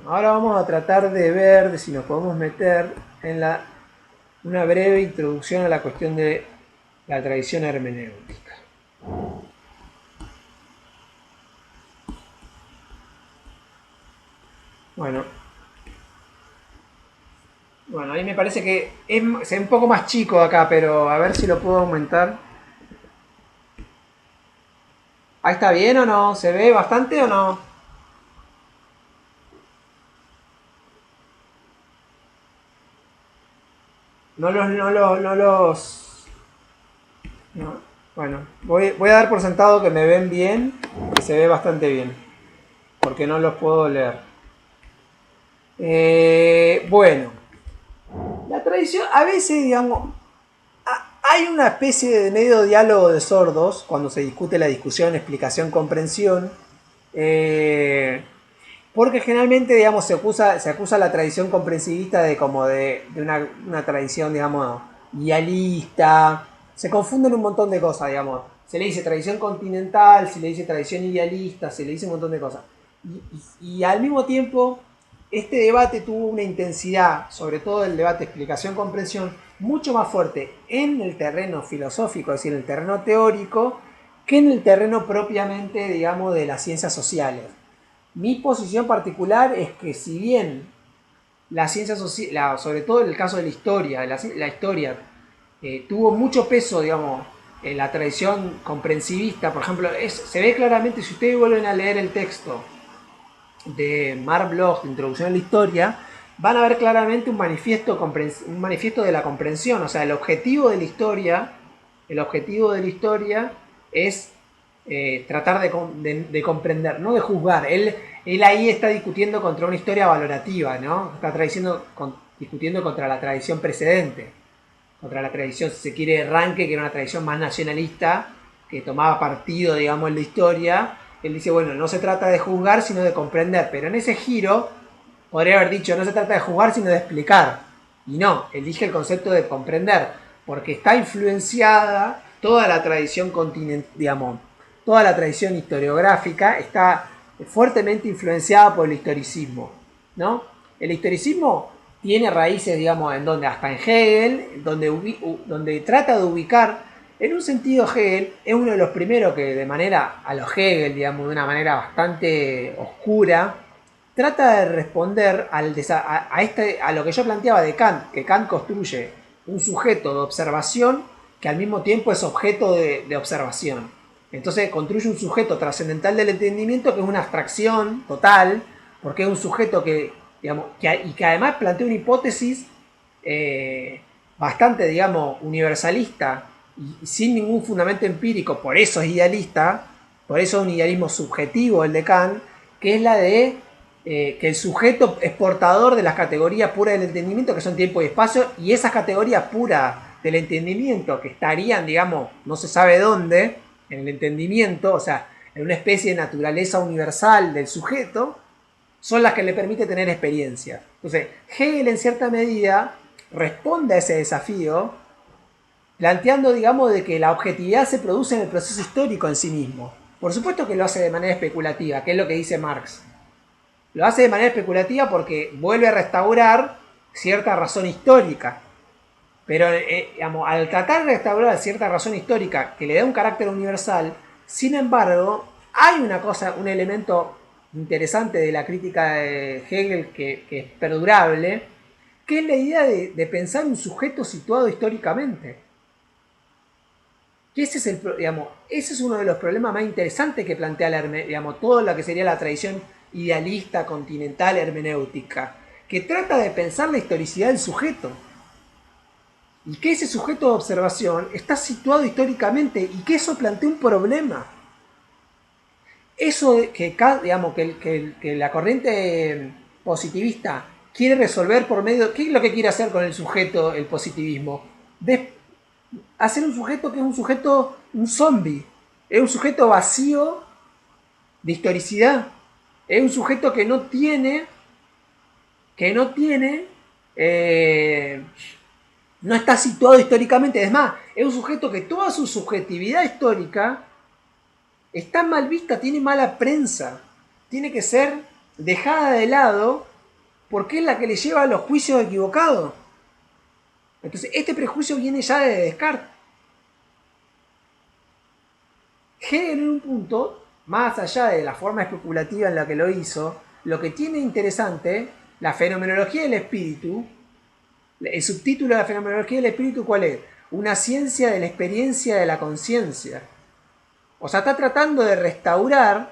ahora vamos a tratar de ver si nos podemos meter en una breve introducción a la cuestión de la tradición hermenéutica. Bueno, bueno, a mí me parece que es un poco más chico acá, pero a ver si lo puedo aumentar. ¿Ahí está bien o no? ¿Se ve bastante o no? No los. No. Bueno, voy a dar por sentado que me ven bien, que se ve bastante bien, porque no los puedo leer. Bueno, la tradición, a veces, digamos, hay una especie de medio diálogo de sordos cuando se discute la discusión, explicación, comprensión. eh, Porque generalmente, digamos, se acusa a la tradición comprensivista de como de una tradición, digamos, idealista. Se confunden un montón de cosas, digamos. Se le dice tradición continental, se le dice tradición idealista, se le dice un montón de cosas. Y al mismo tiempo, este debate tuvo una intensidad, sobre todo el debate explicación-comprensión, mucho más fuerte en el terreno filosófico, es decir, en el terreno teórico, que en el terreno propiamente, digamos, de las ciencias sociales. Mi posición particular es que si bien la ciencia social, sobre todo en el caso de la historia, la historia tuvo mucho peso, digamos, en la tradición comprensivista, por ejemplo, se ve claramente si ustedes vuelven a leer el texto de Marc Bloch, de Introducción a la Historia, van a ver claramente un manifiesto de la comprensión, o sea, el objetivo de la historia es tratar de comprender, no de juzgar. Él ahí está discutiendo contra una historia valorativa, ¿no? Discutiendo contra la tradición precedente, contra la tradición, si se quiere, Ranke, que era una tradición más nacionalista, que tomaba partido, digamos, en la historia. Él dice, bueno, no se trata de juzgar, sino de comprender. Pero en ese giro, podría haber dicho, no se trata de juzgar, sino de explicar. Y no, elige el concepto de comprender, porque está influenciada toda la tradición continental, digamos, toda la tradición historiográfica está fuertemente influenciada por el historicismo, ¿no? El historicismo tiene raíces, digamos, en donde hasta en Hegel, donde trata de ubicar, en un sentido Hegel es uno de los primeros que de manera, a los Hegel, digamos, de una manera bastante oscura, trata de responder a lo que yo planteaba de Kant, que Kant construye un sujeto de observación que al mismo tiempo es objeto de observación. Entonces construye un sujeto trascendental del entendimiento que es una abstracción total, porque es un sujeto que además plantea una hipótesis bastante, digamos, universalista y sin ningún fundamento empírico, por eso es idealista, por eso es un idealismo subjetivo el de Kant, que es la de que el sujeto es portador de las categorías puras del entendimiento, que son tiempo y espacio, y esas categorías puras del entendimiento, que estarían, digamos, no se sabe dónde, en el entendimiento, o sea, en una especie de naturaleza universal del sujeto, son las que le permite tener experiencia. Entonces, Hegel en cierta medida responde a ese desafío planteando, digamos, de que la objetividad se produce en el proceso histórico en sí mismo. Por supuesto que lo hace de manera especulativa, que es lo que dice Marx. Lo hace de manera especulativa porque vuelve a restaurar cierta razón histórica. Pero digamos, al tratar de restaurar cierta razón histórica que le da un carácter universal, sin embargo, hay una cosa, un elemento interesante de la crítica de Hegel que es perdurable, que es la idea de pensar un sujeto situado históricamente. Que ese es uno de los problemas más interesantes que plantea todo lo que sería la tradición idealista, continental, hermenéutica, que trata de pensar la historicidad del sujeto y que ese sujeto de observación está situado históricamente y que eso plantea un problema. Eso que la corriente positivista quiere resolver por medio. ¿Qué es lo que quiere hacer con el sujeto el positivismo? Hacer un sujeto que es un sujeto, un zombie. Es un sujeto vacío de historicidad. Es un sujeto que no tiene, eh, no está situado históricamente. Es más, es un sujeto que toda su subjetividad histórica está mal vista, tiene mala prensa. Tiene que ser dejada de lado porque es la que le lleva a los juicios equivocados. Entonces, este prejuicio viene ya de Descartes. Hegel en un punto, más allá de la forma especulativa en la que lo hizo, lo que tiene interesante, la fenomenología del espíritu, el subtítulo de la fenomenología del espíritu, ¿cuál es? Una ciencia de la experiencia de la conciencia. O sea, está tratando de restaurar,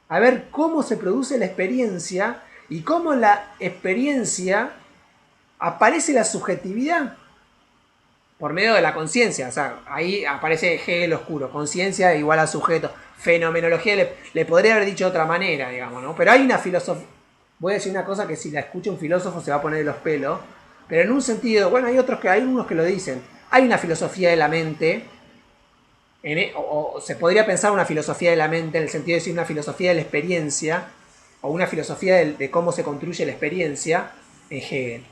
a ver cómo se produce la experiencia y cómo en la experiencia aparece la subjetividad por medio de la conciencia. O sea, ahí aparece Hegel oscuro, conciencia igual a sujeto. Fenomenología le podría haber dicho de otra manera, digamos, ¿no? Pero hay una filosofía. Voy a decir una cosa que si la escucha un filósofo se va a poner de los pelos, pero en un sentido, bueno, hay unos que lo dicen. Hay una filosofía de la mente, o se podría pensar una filosofía de la mente en el sentido de decir una filosofía de la experiencia, o una filosofía de cómo se construye la experiencia en Hegel.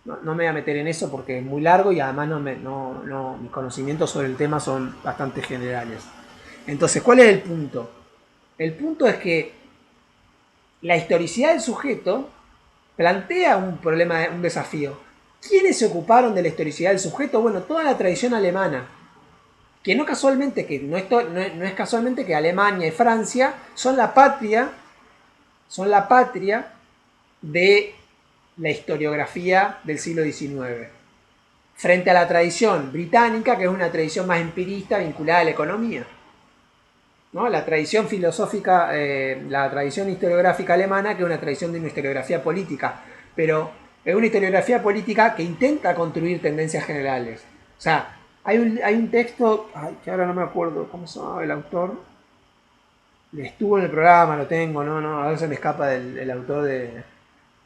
No me voy a meter en eso porque es muy largo y además mis conocimientos sobre el tema son bastante generales. Entonces, ¿cuál es el punto? El punto es que la historicidad del sujeto plantea un problema, un desafío. ¿Quiénes se ocuparon de la historicidad del sujeto? Bueno, toda la tradición alemana. Que no casualmente, que no es casualmente que Alemania y Francia son la patria de la historiografía del siglo XIX. Frente a la tradición británica, que es una tradición más empirista vinculada a la economía. ¿No? La tradición filosófica, la tradición historiográfica alemana, que es una tradición de una historiografía política, pero es una historiografía política que intenta construir tendencias generales. O sea, hay un texto, que ahora no me acuerdo cómo se llama el autor, estuvo en el programa, lo tengo, ahora se me escapa el autor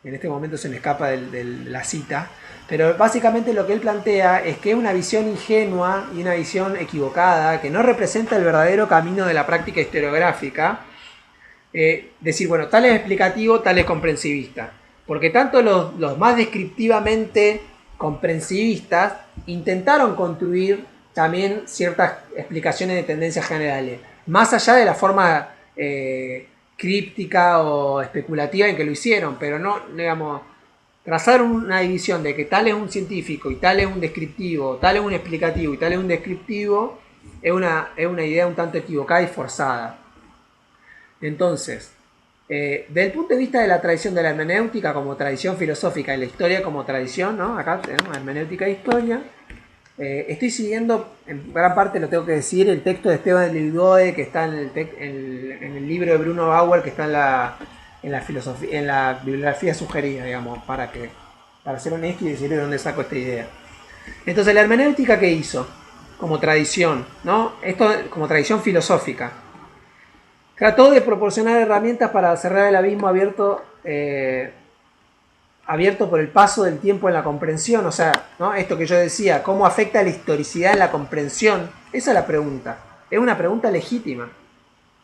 en este momento se me escapa de la cita, pero básicamente lo que él plantea es que es una visión ingenua y una visión equivocada, que no representa el verdadero camino de la práctica historiográfica, decir, bueno, tal es explicativo, tal es comprensivista, porque tanto los más descriptivamente comprensivistas intentaron construir también ciertas explicaciones de tendencias generales, más allá de la forma críptica o especulativa en que lo hicieron, pero no, digamos, trazar una división de que tal es un científico y tal es un descriptivo, tal es un explicativo y tal es un descriptivo, es una idea un tanto equivocada y forzada. Entonces, desde el punto de vista de la tradición de la hermenéutica como tradición filosófica y la historia como tradición, ¿no? Acá tenemos hermenéutica e historia. Estoy siguiendo, en gran parte lo tengo que decir, el texto de Esteban Ligoe que está en el libro de Bruno Bauer, que está en la bibliografía sugerida, digamos, para ser honesto y decir de dónde saco esta idea. Entonces, la hermenéutica, ¿qué hizo? Como tradición, ¿no? Esto como tradición filosófica. Trató de proporcionar herramientas para cerrar el abismo abierto por el paso del tiempo en la comprensión. O sea, ¿no? Esto que yo decía, ¿cómo afecta la historicidad en la comprensión? Esa es la pregunta. Es una pregunta legítima.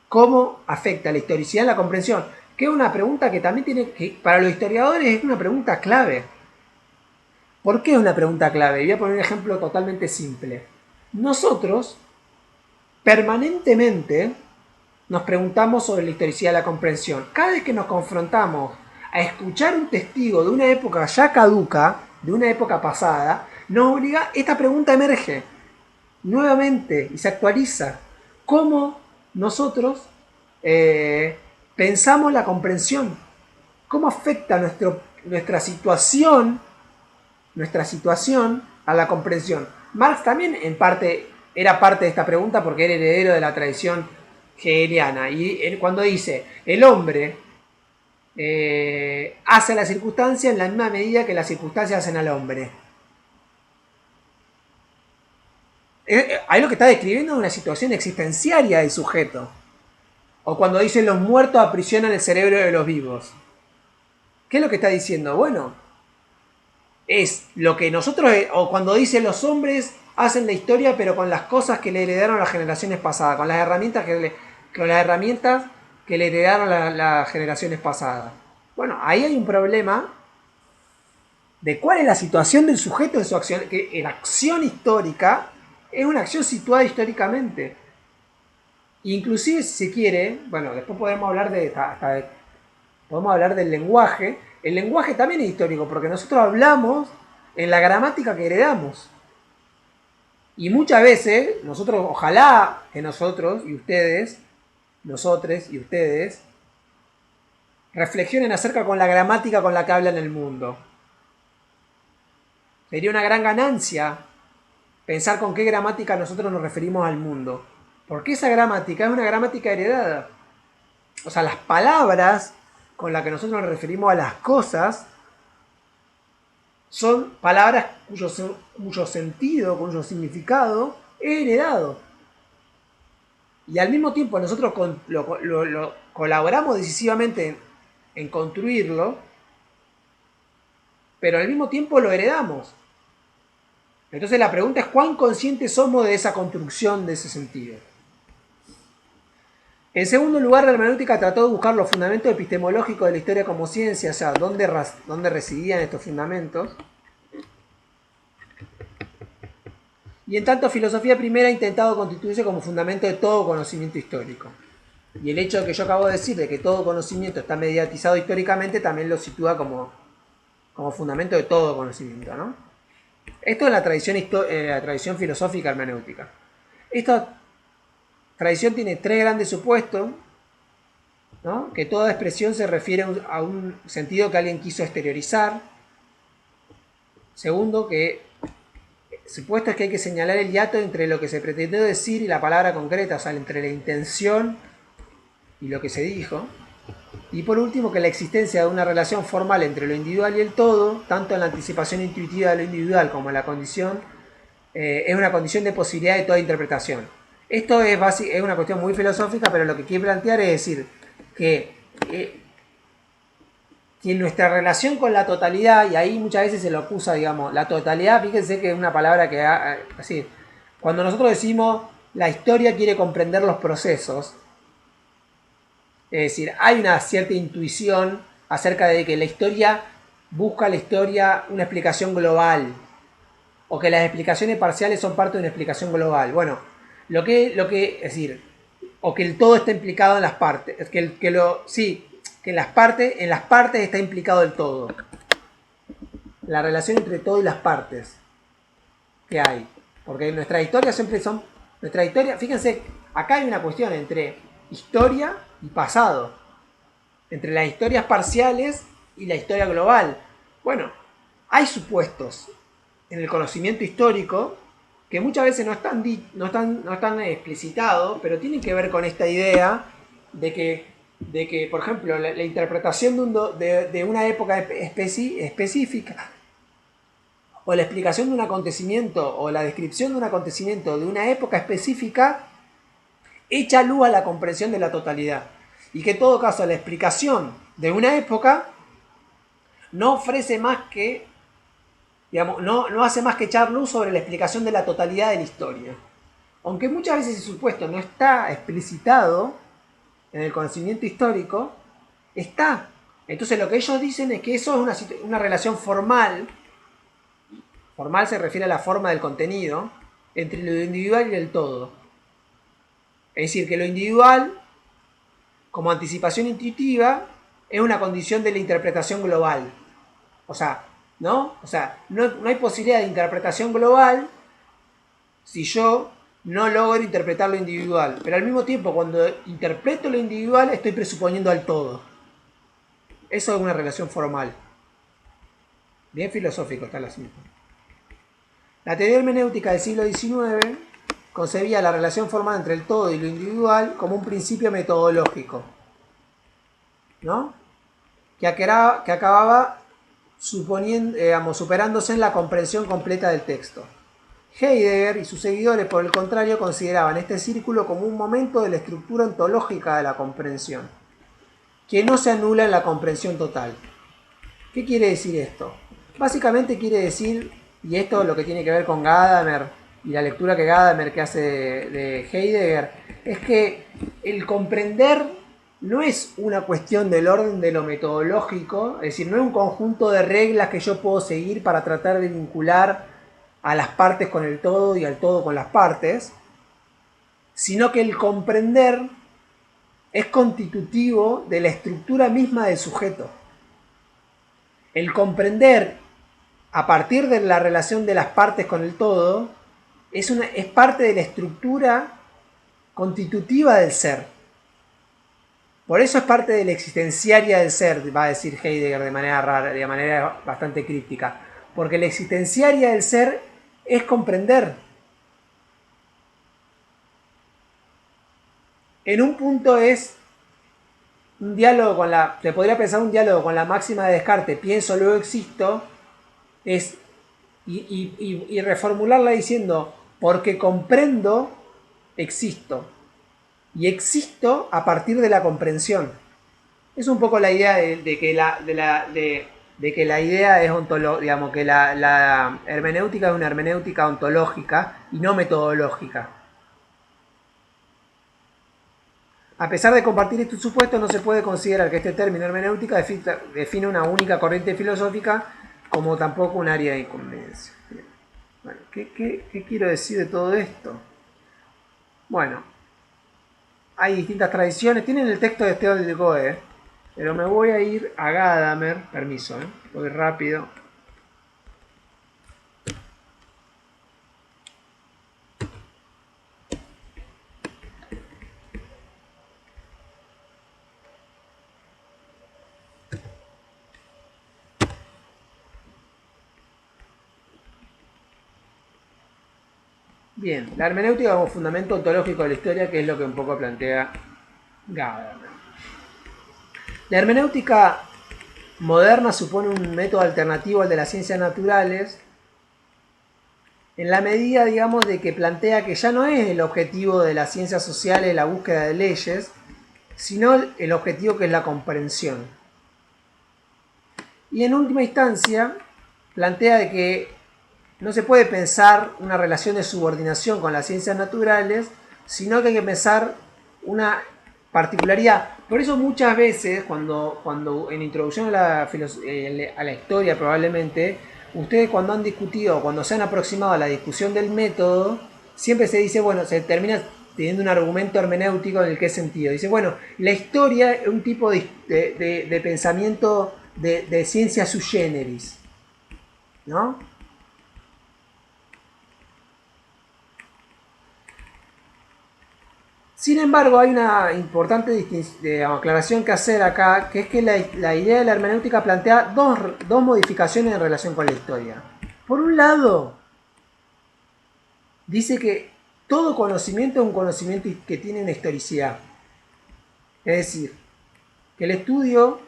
¿Cómo afecta la historicidad en la comprensión? Que es una pregunta que también para los historiadores es una pregunta clave. ¿Por qué es una pregunta clave? Voy a poner un ejemplo totalmente simple. Nosotros, permanentemente, nos preguntamos sobre la historicidad de la comprensión. Cada vez que nos confrontamos a escuchar un testigo de una época ya caduca, de una época pasada, nos obliga, esta pregunta emerge nuevamente y se actualiza. ¿Cómo nosotros pensamos la comprensión? ¿Cómo afecta nuestra situación a la comprensión? Marx también en parte era parte de esta pregunta porque era heredero de la tradición hegeliana. Y él, cuando dice, el hombre hace a la circunstancia en la misma medida que las circunstancias hacen al hombre. Ahí lo que está describiendo es una situación existenciaria del sujeto. O cuando dice los muertos aprisionan el cerebro de los vivos. ¿Qué es lo que está diciendo? Bueno, es lo que nosotros, o cuando dice los hombres hacen la historia pero con las cosas que le heredaron las generaciones pasadas, con las herramientas que le heredaron las generaciones pasadas. Bueno, ahí hay un problema de cuál es la situación del sujeto en su acción, que la acción histórica es una acción situada históricamente. Inclusive, si se quiere, bueno, después podemos hablar hasta de podemos hablar del lenguaje. El lenguaje también es histórico, porque nosotros hablamos en la gramática que heredamos. Y muchas veces, nosotros, ojalá que nosotros y ustedes, nosotros y ustedes, reflexionen acerca con la gramática con la que hablan el mundo. Sería una gran ganancia pensar con qué gramática nosotros nos referimos al mundo. Porque esa gramática es una gramática heredada. O sea, las palabras con las que nosotros nos referimos a las cosas son palabras cuyo sentido, cuyo significado es heredado. Y al mismo tiempo nosotros lo colaboramos decisivamente en construirlo, pero al mismo tiempo lo heredamos. Entonces la pregunta es cuán conscientes somos de esa construcción, de ese sentido. En segundo lugar, la hermenéutica trató de buscar los fundamentos epistemológicos de la historia como ciencia, o sea, dónde residían estos fundamentos. Y en tanto, filosofía primera ha intentado constituirse como fundamento de todo conocimiento histórico. Y el hecho de que yo acabo de decir, de que todo conocimiento está mediatizado históricamente, también lo sitúa como fundamento de todo conocimiento, ¿no? Esto es la tradición filosófica hermenéutica. Esta tradición tiene tres grandes supuestos, ¿no? Que toda expresión se refiere a un sentido que alguien quiso exteriorizar. Segundo, que supuesto es que hay que señalar el hiato entre lo que se pretendió decir y la palabra concreta, o sea, entre la intención y lo que se dijo. Y por último, que la existencia de una relación formal entre lo individual y el todo, tanto en la anticipación intuitiva de lo individual como en la condición, es una condición de posibilidad de toda interpretación. Esto es una cuestión muy filosófica, pero lo que quiere plantear es decir que en nuestra relación con la totalidad, y ahí muchas veces se lo acusa, digamos, la totalidad, fíjense que es una palabra que, así, cuando nosotros decimos la historia quiere comprender los procesos, es decir, hay una cierta intuición acerca de que la historia busca una explicación global, o que las explicaciones parciales son parte de una explicación global. Bueno, es decir, o que el todo está implicado en las partes, que en las partes está implicado el todo. La relación entre todo y las partes que hay. Porque nuestras historias siempre son... fíjense, acá hay una cuestión entre historia y pasado. Entre las historias parciales y la historia global. Bueno, hay supuestos en el conocimiento histórico que muchas veces no están explicitados, pero tienen que ver con esta idea de que por ejemplo, la interpretación de una época específica, o la explicación de un acontecimiento, o la descripción de un acontecimiento de una época específica, echa luz a la comprensión de la totalidad. Y que en todo caso la explicación de una época no ofrece más que, digamos, no hace más que echar luz sobre la explicación de la totalidad de la historia. Aunque muchas veces ese supuesto no está explicitado en el conocimiento histórico, está. Entonces lo que ellos dicen es que eso es una relación formal. Formal se refiere a la forma del contenido entre lo individual y el todo. Es decir, que lo individual, como anticipación intuitiva, es una condición de la interpretación global. O sea, no hay posibilidad de interpretación global si yo no logro interpretar lo individual. Pero al mismo tiempo, cuando interpreto lo individual, estoy presuponiendo al todo. Eso es una relación formal. Bien filosófico está el asunto. La teoría hermenéutica del siglo XIX concebía la relación formal entre el todo y lo individual como un principio metodológico, ¿no? Que acababa superándose en la comprensión completa del texto. Heidegger y sus seguidores, por el contrario, consideraban este círculo como un momento de la estructura ontológica de la comprensión, que no se anula en la comprensión total. ¿Qué quiere decir esto? Básicamente quiere decir, y esto es lo que tiene que ver con Gadamer y la lectura que Gadamer que hace de Heidegger, es que el comprender no es una cuestión del orden de lo metodológico, es decir, no es un conjunto de reglas que yo puedo seguir para tratar de vincular a las partes con el todo y al todo con las partes, sino que el comprender es constitutivo de la estructura misma del sujeto. El comprender a partir de la relación de las partes con el todo es parte de la estructura constitutiva del ser. Por eso es parte de la existenciaria del ser, va a decir Heidegger de manera rara, de manera bastante críptica. Porque la existenciaria del ser es comprender. En un punto es un diálogo con la. Se podría pensar un diálogo con la máxima de Descartes, pienso, luego existo, es. Y reformularla diciendo, porque comprendo, existo. Y existo a partir de la comprensión. Es un poco la idea de que la idea es ontológica, digamos, que la hermenéutica es una hermenéutica ontológica y no metodológica. A pesar de compartir estos supuestos, no se puede considerar que este término hermenéutica define una única corriente filosófica, como tampoco un área de inconveniencia. Bueno, ¿qué quiero decir de todo esto? Bueno, hay distintas tradiciones. Tienen el texto de Theodor Goe, pero me voy a ir a Gadamer. Permiso, voy rápido. Bien, la hermenéutica como fundamento ontológico de la historia, que es lo que un poco plantea Gadamer. La hermenéutica moderna supone un método alternativo al de las ciencias naturales, en la medida, digamos, de que plantea que ya no es el objetivo de las ciencias sociales la búsqueda de leyes, sino el objetivo que es la comprensión. Y en última instancia, plantea de que no se puede pensar una relación de subordinación con las ciencias naturales, sino que hay que pensar una particularidad. Por eso muchas veces, cuando en introducción a la historia probablemente, ustedes cuando han discutido, cuando se han aproximado a la discusión del método, siempre se dice, bueno, se termina teniendo un argumento hermenéutico en el qué sentido. Dice, bueno, la historia es un tipo de pensamiento de ciencia sui generis, ¿no? Sin embargo, hay una importante aclaración que hacer acá, que es que la idea de la hermenéutica plantea dos modificaciones en relación con la historia. Por un lado, dice que todo conocimiento es un conocimiento que tiene una historicidad. Es decir, que el estudio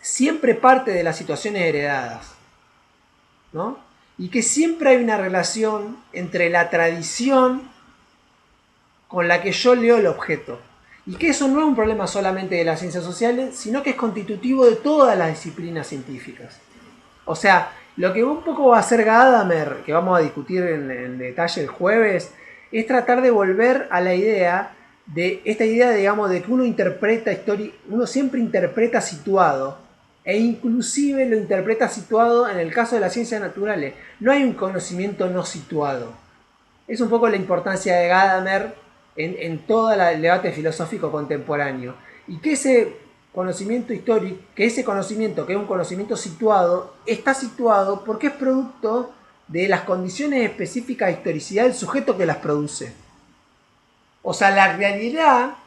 siempre parte de las situaciones heredadas, ¿no? Y que siempre hay una relación entre la tradición con la que yo leo el objeto. Y que eso no es un problema solamente de las ciencias sociales, sino que es constitutivo de todas las disciplinas científicas. O sea, lo que un poco va a hacer Gadamer, que vamos a discutir en detalle el jueves, es tratar de volver a la idea de esta idea, digamos, de que uno interpreta uno siempre interpreta situado, e inclusive lo interpreta situado en el caso de las ciencias naturales. No hay un conocimiento no situado. Es un poco la importancia de Gadamer en todo el debate filosófico contemporáneo. Y que ese conocimiento histórico, que ese conocimiento, que es un conocimiento situado, está situado porque es producto de las condiciones específicas de historicidad del sujeto que las produce. O sea, la realidad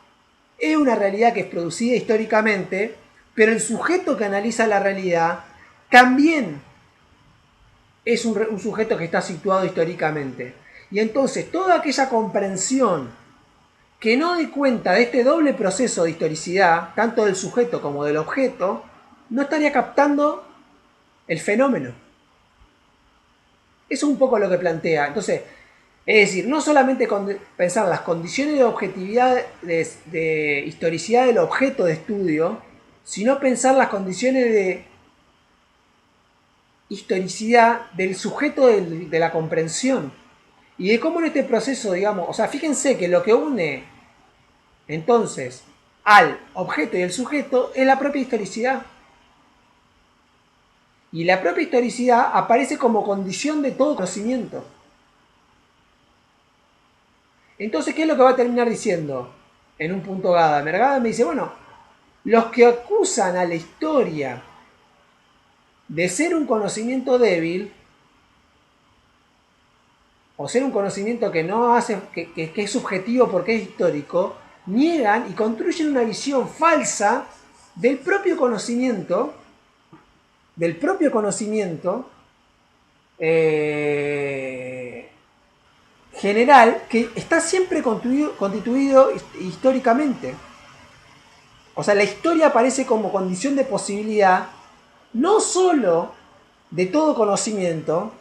es una realidad que es producida históricamente, pero el sujeto que analiza la realidad también es un sujeto que está situado históricamente. Y entonces toda aquella comprensión que no dé cuenta de este doble proceso de historicidad, tanto del sujeto como del objeto, no estaría captando el fenómeno. Eso es un poco lo que plantea. Entonces, es decir, no solamente pensar las condiciones de objetividad, de historicidad del objeto de estudio, sino pensar las condiciones de historicidad del sujeto de la comprensión. Y de cómo en este proceso, digamos, o sea, fíjense que lo que une entonces al objeto y el sujeto es la propia historicidad. Y la propia historicidad aparece como condición de todo conocimiento. Entonces, ¿qué es lo que va a terminar diciendo? en un punto Gadamer. Gadamer dice, bueno, los que acusan a la historia de ser un conocimiento débil, o ser un conocimiento que no hace, que es subjetivo porque es histórico, niegan y construyen una visión falsa del propio conocimiento, del propio conocimiento general, que está siempre constituido históricamente. O sea, la historia aparece como condición de posibilidad no solo de todo conocimiento,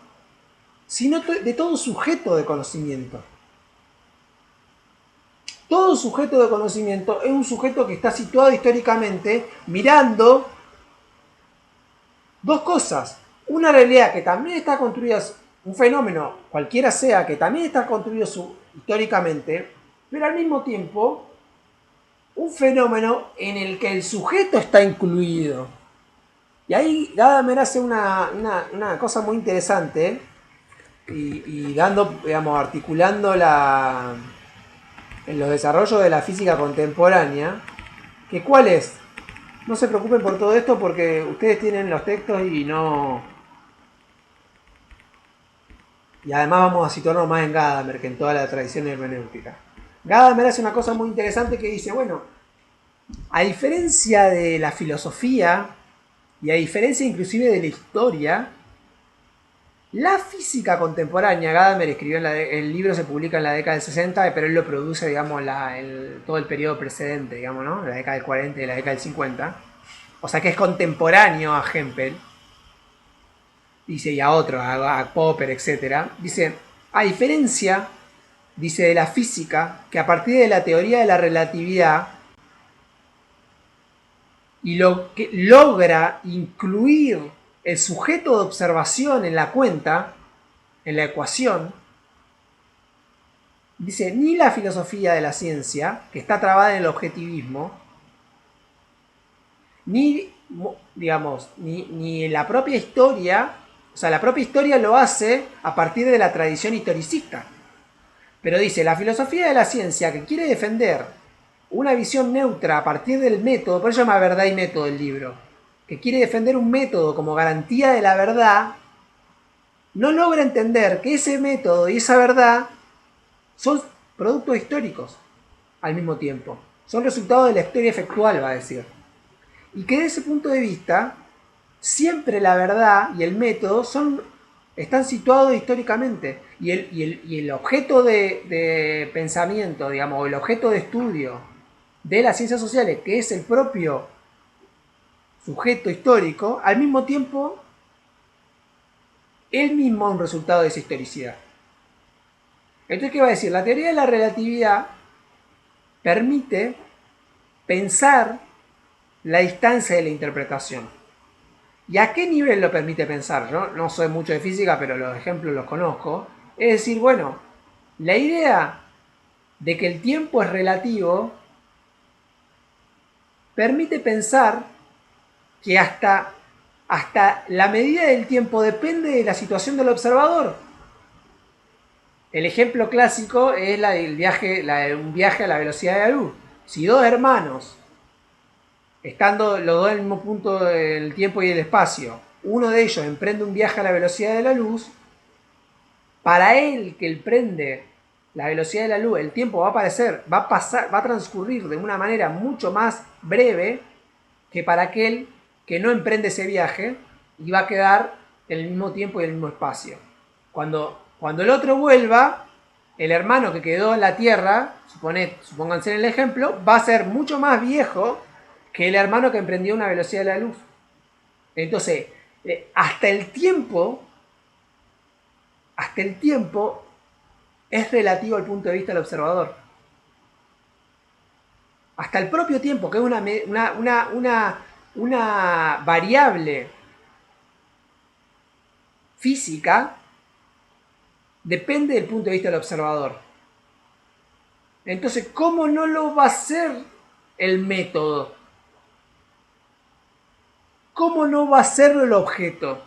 sino de todo sujeto de conocimiento. Todo sujeto de conocimiento es un sujeto que está situado históricamente mirando dos cosas. Una realidad que también está construida, un fenómeno, cualquiera sea, que también está construido históricamente, pero al mismo tiempo un fenómeno en el que el sujeto está incluido. Y ahí Gadamer hace una cosa muy interesante y dando, digamos, articulando en los desarrollos de la física contemporánea, que cuál es. No se preocupen por todo esto porque ustedes tienen los textos y no. Y además vamos a situarnos más en Gadamer que en toda la tradición hermenéutica. Gadamer hace una cosa muy interesante que dice, bueno, a diferencia de la filosofía y a diferencia inclusive de la historia, la física contemporánea, Gadamer escribió el libro se publica en la década del 60, pero él lo produce, digamos, todo el periodo precedente, digamos, ¿no? La década del 40 y la década del 50. O sea que es contemporáneo a Hempel. Dice, y a otros, a Popper, etc. Dice, a diferencia, dice, de la física, que a partir de la teoría de la relatividad, y lo que logra incluir el sujeto de observación en la cuenta, en la ecuación, dice, ni la filosofía de la ciencia, que está trabada en el objetivismo, ni, digamos, ni la propia historia, o sea, la propia historia lo hace a partir de la tradición historicista. Pero dice, la filosofía de la ciencia que quiere defender una visión neutra a partir del método, por eso se llama Verdad y Método el libro, que quiere defender un método como garantía de la verdad, no logra entender que ese método y esa verdad son productos históricos al mismo tiempo. Son resultados de la historia efectual, va a decir. Y que desde ese punto de vista, siempre la verdad y el método están situados históricamente. Y el objeto de pensamiento, digamos, o el objeto de estudio de las ciencias sociales, que es el propio sujeto histórico, al mismo tiempo, él mismo es un resultado de esa historicidad. Entonces, ¿qué va a decir? La teoría de la relatividad permite pensar la distancia de la interpretación. ¿Y a qué nivel lo permite pensar? Yo no soy mucho de física, pero los ejemplos los conozco. Es decir, bueno, la idea de que el tiempo es relativo permite pensar que hasta la medida del tiempo depende de la situación del observador. El ejemplo clásico es la de un viaje a la velocidad de la luz. Si dos hermanos, estando los dos en el mismo punto del tiempo y el espacio, uno de ellos emprende un viaje a la velocidad de la luz, para él que emprende la velocidad de la luz, el tiempo va a transcurrir de una manera mucho más breve que para aquel que no emprende ese viaje y va a quedar en el mismo tiempo y en el mismo espacio. Cuando el otro vuelva, el hermano que quedó en la Tierra, supónganse en el ejemplo, va a ser mucho más viejo que el hermano que emprendió una velocidad de la luz. Entonces, hasta el tiempo es relativo al punto de vista del observador. Hasta el propio tiempo, que es una variable física, depende del punto de vista del observador. Entonces, ¿cómo no lo va a hacer el método? ¿Cómo no va a serlo el objeto?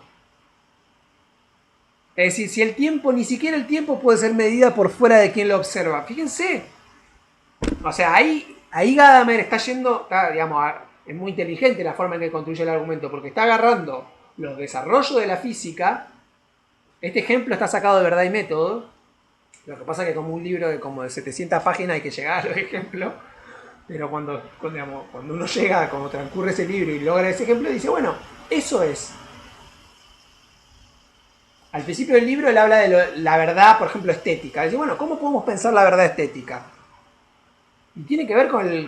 Es decir, si el tiempo, ni siquiera el tiempo puede ser medida por fuera de quien lo observa. Fíjense. O sea, ahí ahí Gadamer está yendo, digamos, es muy inteligente la forma en que construye el argumento, porque está agarrando los desarrollos de la física. Este ejemplo está sacado de Verdad y Método. Lo que pasa es que como un libro de como de 700 páginas hay que llegar a los ejemplos. Pero cuando uno llega, como transcurre ese libro y logra ese ejemplo, dice, bueno, eso es. Al principio del libro él habla de la verdad, por ejemplo, estética. Dice, bueno, ¿cómo podemos pensar la verdad estética? Y tiene que ver con el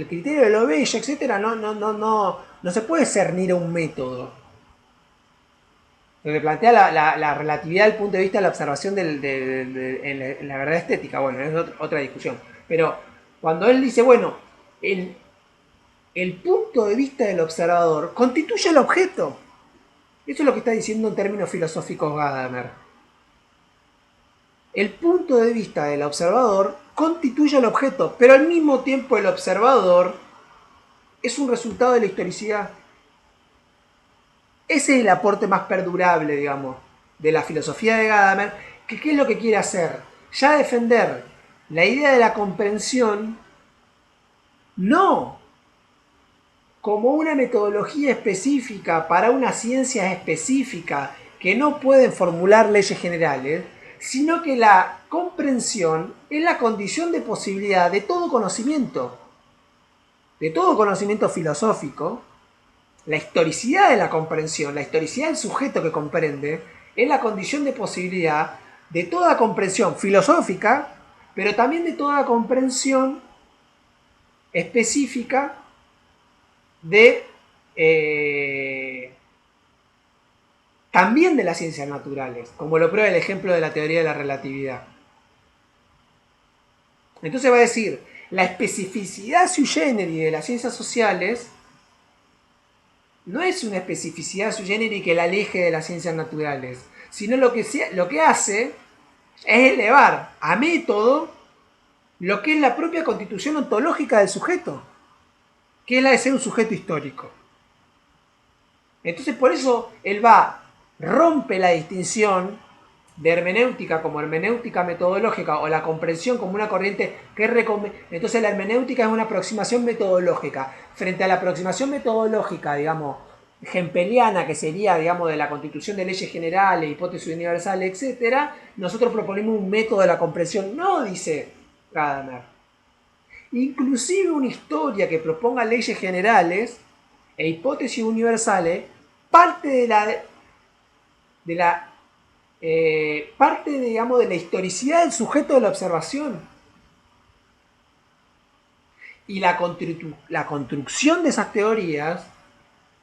criterio de lo bello, etcétera. No se puede cernir a un método. Lo que plantea la relatividad desde el punto de vista de la observación en la verdad estética, bueno, es otra discusión. Pero cuando él dice, bueno, el punto de vista del observador constituye el objeto. Eso es lo que está diciendo en términos filosóficos Gadamer. El punto de vista del observador constituye el objeto, pero al mismo tiempo el observador es un resultado de la historicidad. Ese es el aporte más perdurable, digamos, de la filosofía de Gadamer, que ¿qué es lo que quiere hacer? Ya defender la idea de la comprensión no como una metodología específica para una ciencia específica que no pueden formular leyes generales, sino que la comprensión es la condición de posibilidad de todo conocimiento filosófico. La historicidad de la comprensión, la historicidad del sujeto que comprende, es la condición de posibilidad de toda comprensión filosófica, pero también de toda comprensión específica de también de las ciencias naturales, como lo prueba el ejemplo de la teoría de la relatividad. Entonces va a decir, la especificidad sui generis de las ciencias sociales no es una especificidad sui generis que la aleje de las ciencias naturales, sino lo que hace es elevar a método lo que es la propia constitución ontológica del sujeto, que es la de ser un sujeto histórico. Entonces por eso él rompe la distinción de hermenéutica como hermenéutica metodológica o la comprensión como una corriente que entonces la hermenéutica es una aproximación metodológica. Frente a la aproximación metodológica, digamos, hempeliana, que sería, digamos, de la constitución de leyes generales, hipótesis universales, etc., nosotros proponemos un método de la comprensión. No, dice Gadamer. Inclusive una historia que proponga leyes generales e hipótesis universales parte digamos, de la historicidad del sujeto de la observación. Y la construcción de esas teorías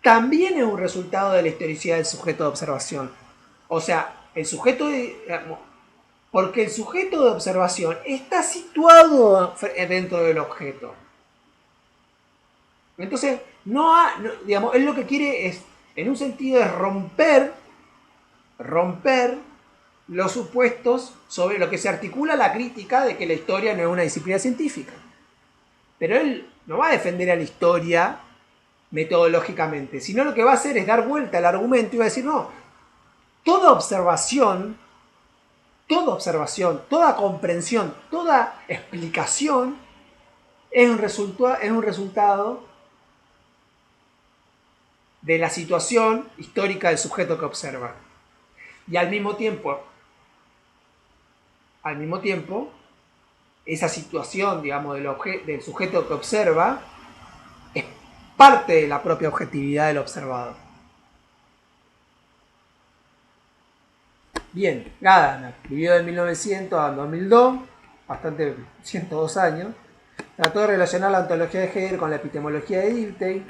también es un resultado de la historicidad del sujeto de observación. O sea, porque el sujeto de observación está situado dentro del objeto. Entonces, digamos, él lo que quiere es, en un sentido, es romper los supuestos sobre lo que se articula la crítica de que la historia no es una disciplina científica. Pero él no va a defender a la historia metodológicamente, sino lo que va a hacer es dar vuelta al argumento y va a decir, no, toda observación, toda comprensión, toda explicación es un resultado de la situación histórica del sujeto que observa. Y al mismo tiempo, esa situación, digamos, del sujeto que observa es parte de la propia objetividad del observador. Bien, Gadamer vivió de 1900 a 2002, bastante 102 años. Trató de relacionar la ontología de Hegel con la epistemología de Dilthey.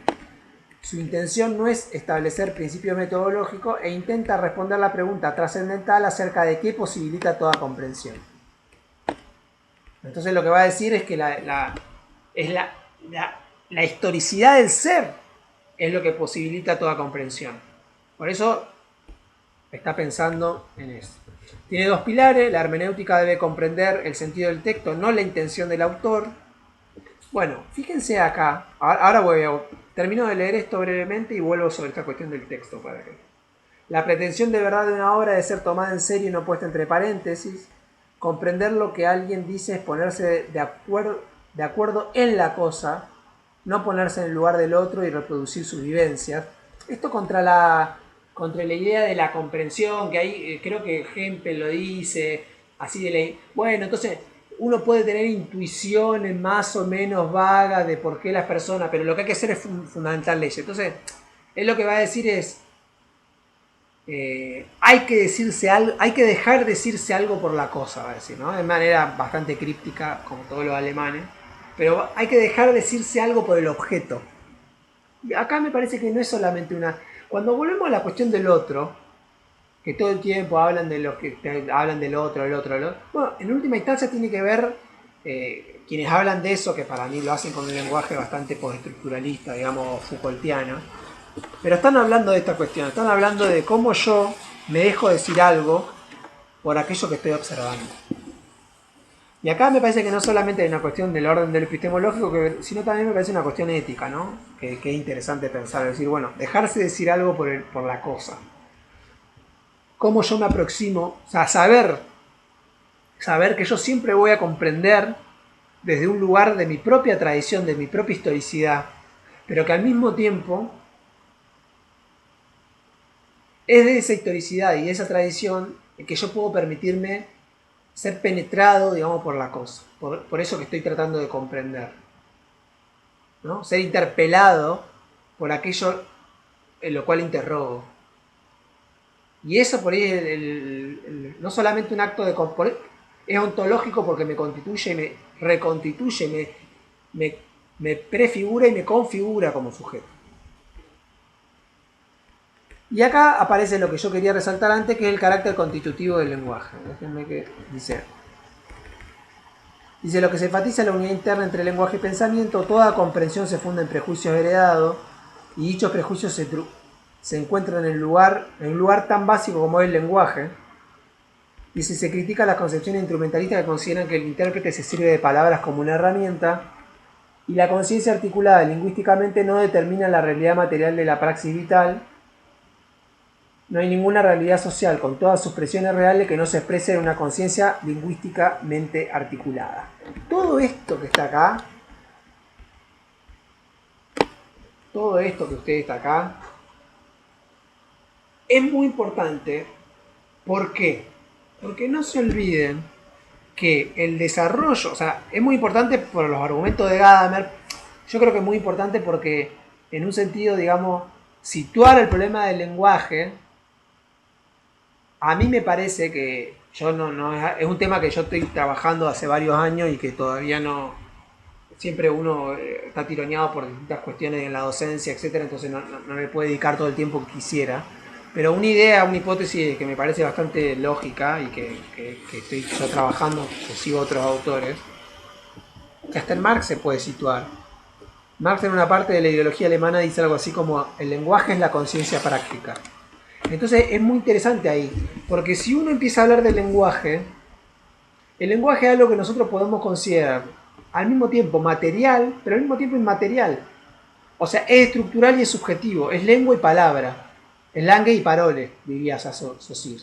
Su intención no es establecer principios metodológicos e intenta responder la pregunta trascendental acerca de qué posibilita toda comprensión. Entonces lo que va a decir es que la historicidad del ser es lo que posibilita toda comprensión. Por eso está pensando en eso. Tiene dos pilares. La hermenéutica debe comprender el sentido del texto, no la intención del autor. Bueno, fíjense acá. Ahora termino de leer esto brevemente y vuelvo sobre esta cuestión del texto. La pretensión de verdad de una obra debe ser tomada en serio y no puesta entre paréntesis. Comprender lo que alguien dice es ponerse de acuerdo, de acuerdo en la cosa, no ponerse en el lugar del otro y reproducir sus vivencias. Esto contra la idea de la comprensión, que ahí creo que Hempel lo dice, así de ley. Bueno, entonces uno puede tener intuiciones más o menos vagas de por qué las personas, pero lo que hay que hacer es fundamentar leyes. Entonces, él lo que va a decir es, hay que decirse algo, hay que dejar decirse algo por la cosa, va a decir, ¿no? De manera bastante críptica, como todos los alemanes, pero hay que dejar decirse algo por el objeto. Y acá me parece que no es solamente una... Cuando volvemos a la cuestión del otro, que todo el tiempo hablan de los que hablan del otro, el otro, el otro. Bueno, en última instancia tiene que ver quienes hablan de eso, que para mí lo hacen con un lenguaje bastante postestructuralista, digamos, Foucaultiano, pero están hablando de esta cuestión, están hablando de cómo yo me dejo decir algo por aquello que estoy observando. Y acá me parece que no solamente hay una cuestión del orden del epistemológico, sino también me parece una cuestión ética, ¿no? Que es interesante pensar, es decir, bueno, dejarse decir algo por la cosa. Cómo yo me aproximo, o sea, saber que yo siempre voy a comprender desde un lugar de mi propia tradición, de mi propia historicidad, pero que al mismo tiempo es de esa historicidad y de esa tradición que yo puedo permitirme ser penetrado, digamos, por la cosa, por eso que estoy tratando de comprender, ¿no? Ser interpelado por aquello en lo cual interrogo. Y eso por ahí no solamente un acto de... Es ontológico porque me constituye y me reconstituye, me prefigura y me configura como sujeto. Y acá aparece lo que yo quería resaltar antes, que es el carácter constitutivo del lenguaje. Déjenme que dice, lo que se enfatiza es la unidad interna entre lenguaje y pensamiento. Toda comprensión se funda en prejuicios heredados y dichos prejuicios se encuentran en un lugar tan básico como es el lenguaje. Y si se critica las concepciones instrumentalistas que consideran que el intérprete se sirve de palabras como una herramienta, y la conciencia articulada lingüísticamente no determina la realidad material de la praxis vital, no hay ninguna realidad social con todas sus presiones reales que no se exprese en una conciencia lingüísticamente articulada. Todo esto que está acá, todo esto que usted está acá, es muy importante. ¿Por qué? Porque no se olviden que el desarrollo, o sea, es muy importante por los argumentos de Gadamer. Yo creo que es muy importante porque, en un sentido, digamos, situar el problema del lenguaje, a mí me parece que yo es un tema que yo estoy trabajando hace varios años y que todavía no, siempre uno está tironeado por distintas cuestiones en la docencia, etcétera, entonces no le puede dedicar todo el tiempo que quisiera. Pero una idea, una hipótesis que me parece bastante lógica y que estoy yo trabajando, que sigo otros autores, que hasta en Marx se puede situar. Marx en una parte de la ideología alemana dice algo así como el lenguaje es la conciencia práctica. Entonces es muy interesante ahí, porque si uno empieza a hablar del lenguaje, el lenguaje es algo que nosotros podemos considerar al mismo tiempo material, pero al mismo tiempo inmaterial. O sea, es estructural y es subjetivo, es lengua y palabra. Es langue y parole, diría Saussure.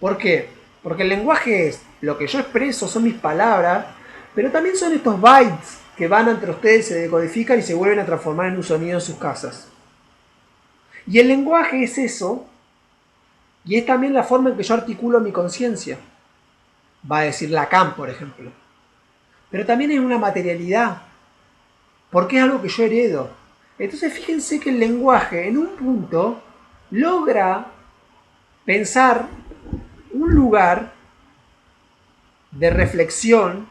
¿Por qué? Porque el lenguaje es lo que yo expreso, son mis palabras, pero también son estos bytes que van entre ustedes, se decodifican y se vuelven a transformar en un sonido en sus casas. Y el lenguaje es eso, y es también la forma en que yo articulo mi conciencia. Va a decir Lacan, por ejemplo. Pero también es una materialidad, porque es algo que yo heredo. Entonces fíjense que el lenguaje, en un punto, logra pensar un lugar de reflexión,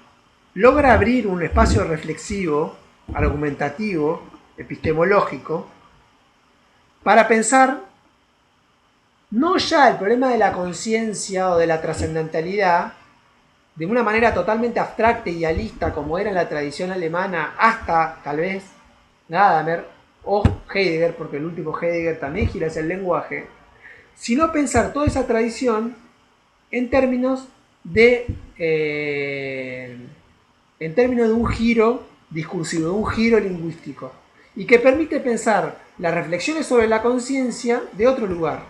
logra abrir un espacio reflexivo, argumentativo, epistemológico, para pensar no ya el problema de la conciencia o de la trascendentalidad de una manera totalmente abstracta y idealista como era en la tradición alemana hasta tal vez Gadamer o Heidegger, porque el último Heidegger también gira hacia el lenguaje, sino pensar toda esa tradición en términos de un giro discursivo, de un giro lingüístico, y que permite pensar las reflexiones sobre la conciencia de otro lugar.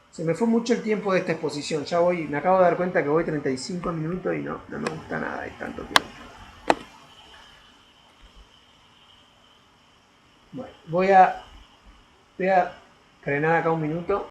Se me fue mucho el tiempo de esta exposición, ya me acabo de dar cuenta que voy 35 minutos y no me gusta nada, hay tanto tiempo. voy a, voy a frenar acá un minuto.